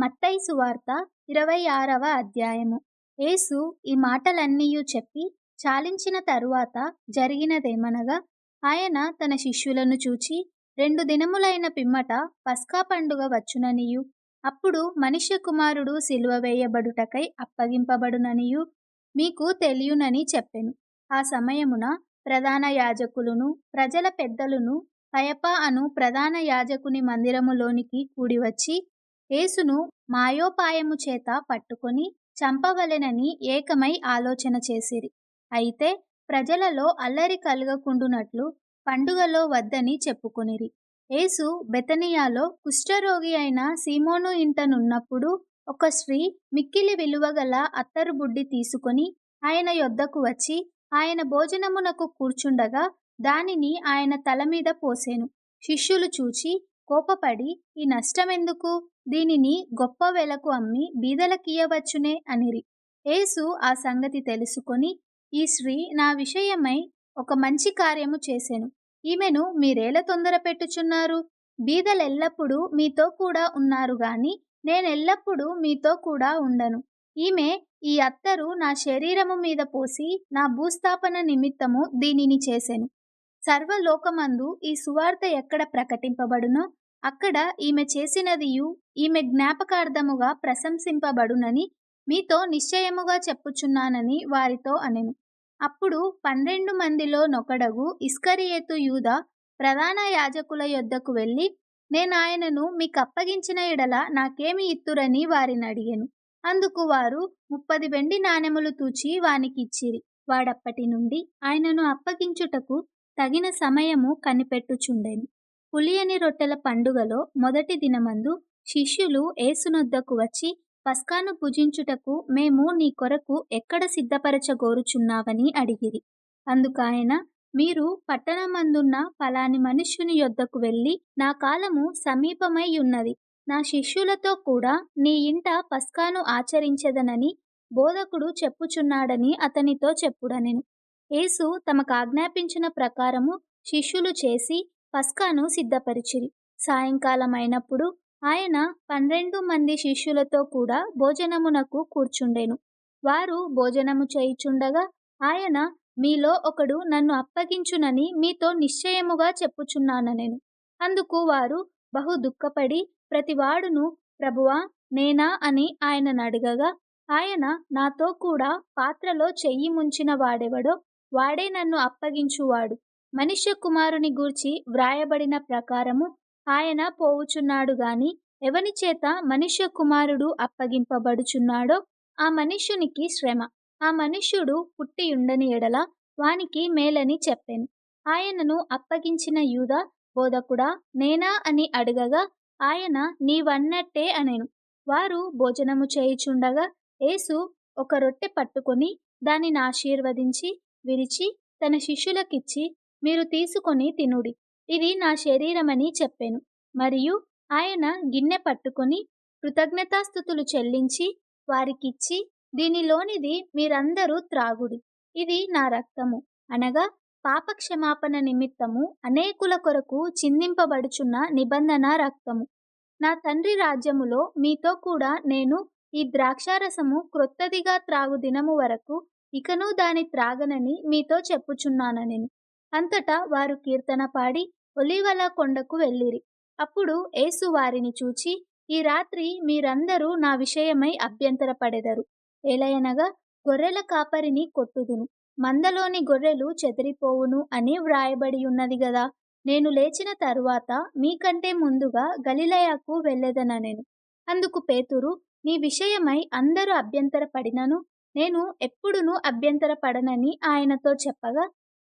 మత్తయి సువార్త 26వ అధ్యాయము. యేసు ఈ మాటలన్నీయు చెప్పి చాలించిన తరువాత జరిగినదేమనగా, ఆయన తన శిష్యులను చూచి, 2 దినములైన పిమ్మట పస్కా పండుగ వచ్చుననియు, అప్పుడు మనుష్య కుమారుడు సిలువ వేయబడుటకై అప్పగింపబడుననియు మీకు తెలియునని చెప్పెను. ఆ సమయమున ప్రధాన యాజకులును ప్రజల పెద్దలును కయప అను ప్రధాన యాజకుని మందిరములోనికి కూడివచ్చి, యేసును మాయోపాయము చేత పట్టుకొని చంపవలెనని ఏకమై ఆలోచన చేసిరి. అయితే ప్రజలలో అల్లరి కలుగకుండునట్లు పండుగలో వద్దని చెప్పుకొనిరి. యేసు బెతనియాలో కుష్ఠరోగి అయిన సీమోను ఇంటనున్నప్పుడు ఒక స్త్రీ మిక్కిలి విలువగల అత్తరు బుడ్డి తీసుకొని ఆయన యొద్దకు వచ్చి, ఆయన భోజనమునకు కూర్చుండగా దానిని ఆయన తల మీద పోసెను. శిష్యులు చూచి కోపపడి, ఈ నష్టమెందుకు? దీనిని గొప్ప వెలకు అమ్మి బీదలకియ్యవచ్చునే అనిరి. యేసు ఆ సంగతి తెలుసుకొని, ఈ స్త్రీ నా విషయమై ఒక మంచి కార్యము చేసెను. ఈమెను మీరేల తొందర పెట్టుచున్నారు? బీదలెల్లప్పుడూ మీతో కూడా ఉన్నారు గాని నేనెల్లప్పుడూ మీతో కూడా ఉండను. ఈమె ఈ అత్తరు నా శరీరము మీద పోసి నా భూస్థాపన నిమిత్తము దీనిని చేసెను. సర్వలోకమందు ఈ సువార్త ఎక్కడ ప్రకటింపబడునో అక్కడ ఈమె చేసినదియు ఈమె జ్ఞాపకార్థముగా ప్రశంసింపబడునని మీతో నిశ్చయముగా చెప్పుచున్నానని వారితో అనెను. అప్పుడు 12 మందిలో నొకడగు ఇస్కరియోతు యూదా ప్రధాన యాజకుల యొద్దకు వెళ్ళి, నేనాయనను మీకప్పగించిన ఎడల నాకేమి ఇత్తురని వారినడిగెను. అందుకు వారు 30 వెండి నాణెములు తూచి వానికిచ్చిరి. వాడప్పటి నుండి ఆయనను అప్పగించుటకు తగిన సమయము కనిపెట్టుచుండెను. పులియని రొట్టెల పండుగలో మొదటి దినమందు శిష్యులు యేసునొద్దకు వచ్చి, పస్కాను భుజించుటకు మేము నీ కొరకు ఎక్కడ సిద్ధపరచగోరుచున్నావని అడిగిరి. అందుకాయన, మీరు పట్టణమందున్న ఫలాని మనుష్యుని యొద్దకు వెళ్ళి, నా కాలము సమీపమై యున్నది, నా శిష్యులతో కూడా నీ ఇంట పస్కాను ఆచరించెదనని బోధకుడు చెప్పుచున్నాడని అతనితో చెప్పుడనెను. యేసు తమకాజ్ఞాపించిన ప్రకారము శిష్యులు చేసి పస్కాను సిద్ధపరిచిరి. సాయంకాలమైనప్పుడు ఆయన 12 మంది శిష్యులతో కూడా భోజనమునకు కూర్చుండెను. వారు భోజనము చేయుచుండగా ఆయన, మీలో ఒకడు నన్ను అప్పగించునని మీతో నిశ్చయముగా చెప్పుచున్నాననెను. అందుకు వారు బహు దుఃఖపడి ప్రతివాడును, ప్రభువా నేనా అని ఆయననడగగా, ఆయన, నాతో కూడా పాత్రలో చెయ్యి ముంచిన వాడెవడో వాడే నన్ను అప్పగించువాడు. మనుష్య కుమారుని గూర్చి వ్రాయబడిన ప్రకారము ఆయన పోవుచున్నాడు గాని ఎవని చేత మనుష్య కుమారుడు అప్పగింపబడుచున్నాడో ఆ మనుష్యునికి శ్రమ. ఆ మనుష్యుడు పుట్టియుండని ఎడల వానికి మేలని చెప్పెను. ఆయనను అప్పగించిన యూదా, బోధకుడా నేనా అని అడగగా ఆయన, నీవన్నట్టే అనెను. వారు భోజనము చేయుచుండగా యేసు ఒక రొట్టె పట్టుకొని దానిని ఆశీర్వదించి విరిచి తన శిష్యులకిచ్చి, మీరు తీసుకొని తినుడి, ఇది నా శరీరమని చెప్పెను. మరియు ఆయన గిన్నె పట్టుకొని కృతజ్ఞతాస్తుతులు చెల్లించి వారికిచ్చి, దీనిలోనిది మీరందరూ త్రాగుడి, ఇది నా రక్తము, అనగా పాపక్షమాపణ నిమిత్తము అనేకుల కొరకు చిందింపబడుచున్న నిబంధన రక్తము. నా తండ్రి రాజ్యములో మీతో కూడా నేను ఈ ద్రాక్షారసము క్రొత్తదిగా త్రాగు దినము వరకు ఇకను దాని త్రాగనని మీతో చెప్పుచున్నాననెను. అంతటా వారు కీర్తన పాడి ఒలీవల కొండకు వెళ్ళిరి. అప్పుడు యేసు వారిని చూచి, ఈ రాత్రి మీరందరూ నా విషయమై అభ్యంతరపడెదరు. ఏలయనగా గొర్రెల కాపరిని కొట్టుదును, మందలోని గొర్రెలు చెదిరిపోవును అని వ్రాయబడి ఉన్నది గదా. నేను లేచిన తరువాత మీకంటే ముందుగా గలిలయకు వెళ్ళెదననెను. అందుకు పేతురు, నీ విషయమై అందరూ అభ్యంతరపడినను నేను ఎప్పుడునూ అభ్యంతరపడనని ఆయనతో చెప్పగా,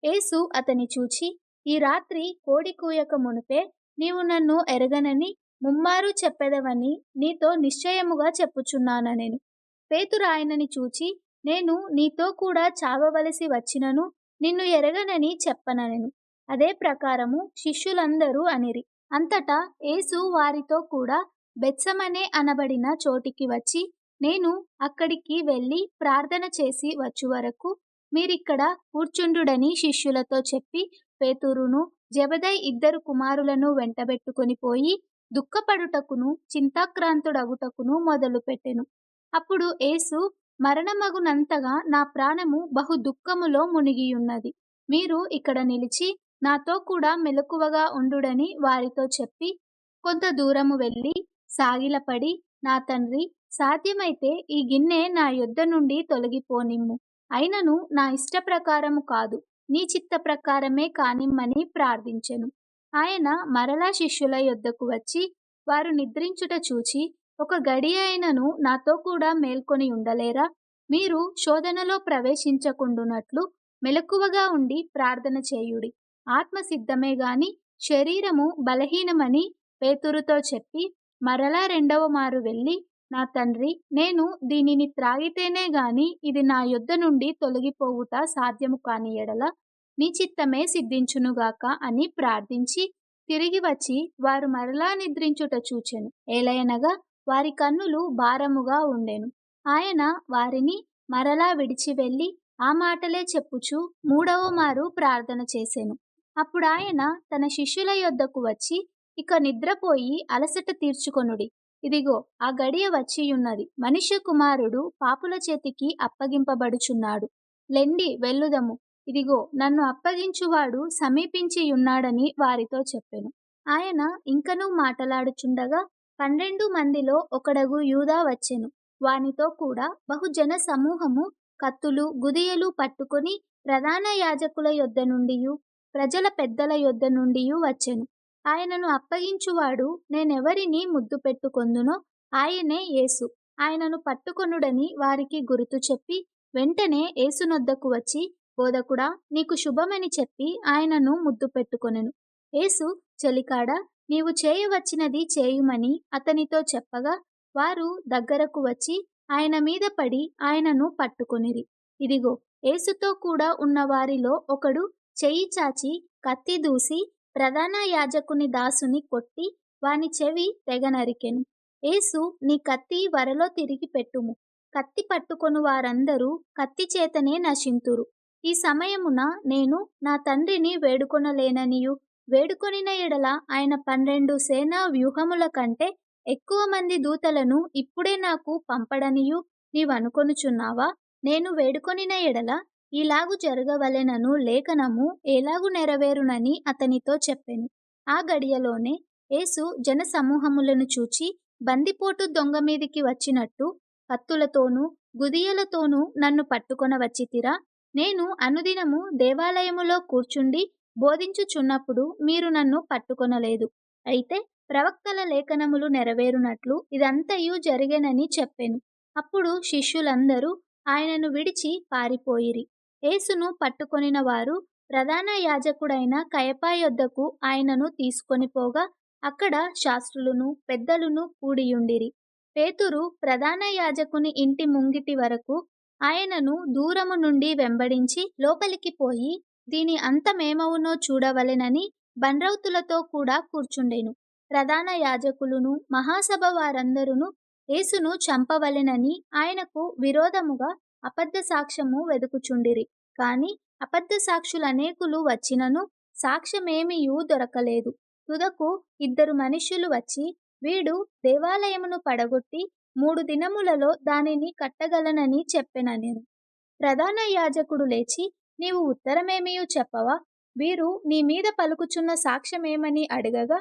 యేసు అతని చూచి, ఈ రాత్రి కోడి కూయక మునుపే నీవు నన్ను ఎరగనని ముమ్మారు చెప్పెదవని నీతో నిశ్చయముగా చెప్పుచున్నాననెను. పేతురు ఆయనని చూచి, నేను నీతో కూడా చావవలసి వచ్చినను నిన్ను ఎరగనని చెప్పననెను. అదే ప్రకారము శిష్యులందరూ అనిరి. అంతటా యేసు వారితో కూడా బెత్సమనే అనబడిన చోటికి వచ్చి, నేను అక్కడికి వెళ్ళి ప్రార్థన చేసి వచ్చు వరకు మీరిక్కడ కూర్చుండుడని శిష్యులతో చెప్పి, పేతురును జెబెదయి 2 కుమారులను వెంటబెట్టుకొని పోయి దుఃఖపడుటకును చింతాక్రాంతుడగుటకును మొదలుపెట్టెను. అప్పుడు యేసు, మరణమగునంతగా నా ప్రాణము బహు దుఃఖములో మునిగియున్నది. మీరు ఇక్కడ నిలిచి నాతో కూడా మెలకువగా ఉండుడని వారితో చెప్పి కొంత దూరము వెళ్ళి సాగిలపడి, నా తండ్రి, సాధ్యమైతే ఈ గిన్నె నా యొద్ద నుండి తొలగిపోనిమ్ము. అయినను నా ఇష్ట ప్రకారము కాదు, నీ చిత్త ప్రకారమే కానిమ్మని ప్రార్థించెను. ఆయన మరలా శిష్యుల యొద్దకు వచ్చి వారు నిద్రించుట చూచి, ఒక గడియ అయినను నాతో కూడా మేల్కొని ఉండలేరా? మీరు శోధనలో ప్రవేశించకుండునట్లు మెలకువగా ఉండి ప్రార్థన చేయుడి. ఆత్మ సిద్ధమే గాని శరీరము బలహీనమని పేతురుతో చెప్పి మరలా రెండవ మారు వెళ్ళి, నా తండ్రి, నేను దీనిని త్రాగితేనే గాని ఇది నా యొద్ద నుండి తొలగిపోవుట సాధ్యము కాని ఎడల నీ చిత్తమే సిద్ధించునుగాక అని ప్రార్థించి తిరిగి వచ్చి వారు మరలా నిద్రించుట చూచెను. ఏలయనగా వారి కన్నులు భారముగా ఉండెను. ఆయన వారిని మరలా విడిచి వెళ్ళి ఆ మాటలే చెప్పుచూ మూడవ మారు ప్రార్థన చేసెను. అప్పుడాయన తన శిష్యుల యొద్దకు వచ్చి, ఇక నిద్రపోయి అలసట తీర్చుకొనుడి. ఇదిగో, ఆ గడియ వచ్చియున్నది. మనుష్య కుమారుడు పాపుల చేతికి అప్పగింపబడుచున్నాడు. లెండి, వెళ్ళుదము. ఇదిగో, నన్ను అప్పగించువాడు సమీపించియున్నాడని వారితో చెప్పెను. ఆయన ఇంకనూ మాటలాడుచుండగా 12 మందిలో ఒకడగు యూదా వచ్చెను. వానితో కూడా బహుజన సమూహము కత్తులు గుదియలు పట్టుకొని ప్రధాన యాజకుల యొద్ద నుండియు ప్రజల పెద్దల యొద్ద నుండియు వచ్చెను. ఆయనను అప్పగించువాడు నేనెవరిని ముద్దు పెట్టుకొందునో ఆయనే యేసు, ఆయనను పట్టుకొనుడని వారికి గురుతు చెప్పి వెంటనే యేసునొద్దకు వచ్చి, బోధకుడా, నీకు శుభమని చెప్పి ఆయనను ముద్దు పెట్టుకొనెను. యేసు, చెలికాడా, నీవు చేయవచ్చినది చేయుమని అతనితో చెప్పగా వారు దగ్గరకు వచ్చి ఆయన మీద పడి ఆయనను పట్టుకొనిరి. ఇదిగో, యేసుతో కూడా ఉన్న వారిలో ఒకడు చెయ్యి చాచి కత్తి దూసి ప్రధాన యాజకుని దాసుని కొట్టి వాని చెవి తెగ నరికెను. యేసు, నీ కత్తి వరలో తిరిగి పెట్టుము. కత్తి పట్టుకొను వారందరూ కత్తి చేతనే నశింతురు. ఈ సమయమున నేను నా తండ్రిని వేడుకొనలేననియు, వేడుకొనిన ఎడల ఆయన 12 సేనా వ్యూహముల కంటే ఎక్కువ మంది దూతలను ఇప్పుడే నాకు పంపడనియు నీవనుకొనుచున్నావా? నేను వేడుకొనిన ఎడల ఇలాగు జరగవలెనను లేఖనము ఎలాగు నెరవేరునని అతనితో చెప్పెను. ఆ గడియలోనే యేసు జన సమూహములను చూచి, బందిపోటు దొంగ మీదికి వచ్చినట్టు కత్తులతోనూ గుదియలతోనూ నన్ను పట్టుకొన వచ్చితిరా? నేను అనుదినము దేవాలయములో కూర్చుండి బోధించుచున్నప్పుడు మీరు నన్ను పట్టుకొనలేదు. అయితే ప్రవక్తల లేఖనములు నెరవేరునట్లు ఇదంతయు జరిగెనని చెప్పెను. అప్పుడు శిష్యులందరూ ఆయనను విడిచి పారిపోయిరి. యేసును పట్టుకొనిన వారు ప్రధాన యాజకుడైన కయపా యొద్దకు ఆయనను తీసుకొని పోగా అక్కడ శాస్త్రులును పెద్దలును కూడియుండిరి. పేతురు ప్రధాన యాజకుని ఇంటి ముంగిటి వరకు ఆయనను దూరము నుండి వెంబడించి లోపలికి పోయి దీని అంతమేమవునో చూడవలెనని బండ్రౌతులతో కూడా కూర్చుండెను. ప్రధాన యాజకులును మహాసభ వారందరూను యేసును చంపవలెనని ఆయనకు విరోధముగా అబద్ధ సాక్ష్యము వెదుకుచుండిరి. కాని అబద్ధ సాక్షులనేకులు వచ్చినను సాక్ష్యమేమియూ దొరకలేదు. తుదకు 2 మనుష్యులు వచ్చి, వీడు దేవాలయమును పడగొట్టి 3 దినములలో దానిని కట్టగలనని చెప్పెననెను. ప్రధాన యాజకుడు లేచి, నీవు ఉత్తరమేమియూ చెప్పవా? వీరు నీ మీద పలుకుచున్న సాక్ష్యమేమని అడగగా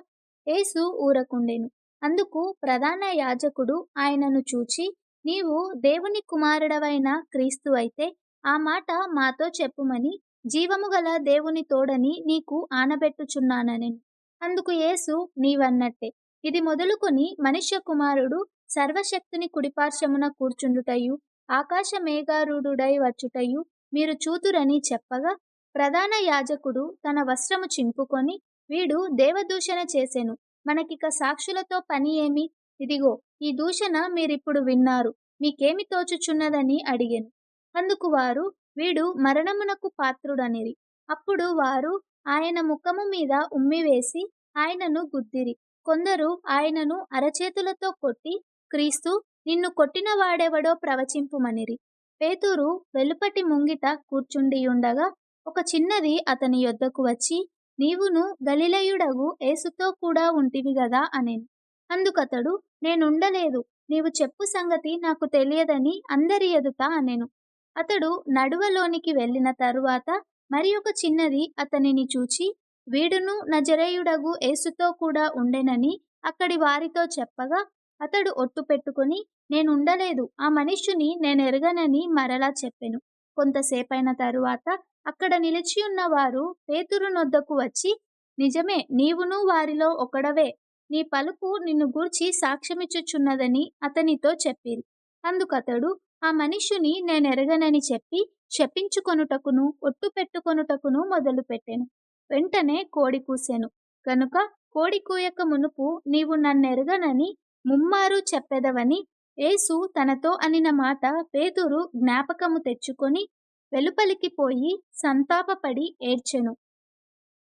యేసు ఊరకుండెను. అందుకు ప్రధాన యాజకుడు ఆయనను చూచి, నీవు దేవుని కుమారుడవైన క్రీస్తు అయితే ఆ మాట మాతో చెప్పుమని జీవము గల దేవుని తోడని నీకు ఆనబెట్టుచున్నాననెను. అందుకు యేసు, నీవన్నట్టే. ఇది మొదలుకొని మనుష్య కుమారుడు సర్వశక్తుని కుడిపార్శ్వమున కూర్చుండుటయు ఆకాశ మేఘారూఢుడై వచ్చుటయు మీరు చూతురని చెప్పగా ప్రధాన యాజకుడు తన వస్త్రము చింపుకొని, వీడు దేవదూషణ చేసెను, మనకిక సాక్షులతో పని ఏమి? ఇదిగో, ఈ దూషణ మీరిప్పుడు విన్నారు, మీకేమి తోచుచున్నదని అడిగెను. అందుకు వారు, వీడు మరణమునకు పాత్రుడనిరి. అప్పుడు వారు ఆయన ముఖము మీద ఉమ్మివేసి ఆయనను గుద్దిరి. కొందరు ఆయనను అరచేతులతో కొట్టి, క్రీస్తు, నిన్ను కొట్టిన వాడెవడో ప్రవచింపుమనిరి. పేతురు వెలుపటి ముంగిట కూర్చుండియుండగా ఒక చిన్నది అతని యొద్దకు వచ్చి, నీవును గలిలయుడగు యేసుతో కూడా ఉంటివి గదా అనెను. అందుకతడు, నేనుండలేదు, నీవు చెప్పు సంగతి నాకు తెలియదని అందరి ఎదుట అనెను. అతడు నడువలోనికి వెళ్ళిన తరువాత మరి ఒక చిన్నది అతనిని చూచి, వీడును నజరేయుడగు యేసుతో కూడా ఉండెనని అక్కడి వారితో చెప్పగా, అతడు ఒట్టు పెట్టుకొని, నేనుండలేదు, ఆ మనుష్యుని నేనెరుగనని మరలా చెప్పెను. కొంతసేపైన తరువాత అక్కడ నిలిచియున్న వారు పేతురు నొద్దకు వచ్చి, నిజమే, నీవును వారిలో ఒకడవే, నీ పలుకు నిన్ను గూర్చి సాక్ష్యమిచ్చుచున్నదని అతనితో చెప్పిరి. అందుకతడు, ఆ మనుష్యుని నేనెరగనని చెప్పి శపించుకొనుటకును ఒట్టు పెట్టుకొనుటకును మొదలుపెట్టెను. వెంటనే కోడి కూసెను. గనుక కోడి కూయక మునుపు నీవు నన్నెరుగనని ముమ్మారు చెప్పెదవని యేసు తనతో అనిన మాట పేతురు జ్ఞాపకము తెచ్చుకొని వెలుపలికి పోయి సంతాపపడి ఏడ్చెను.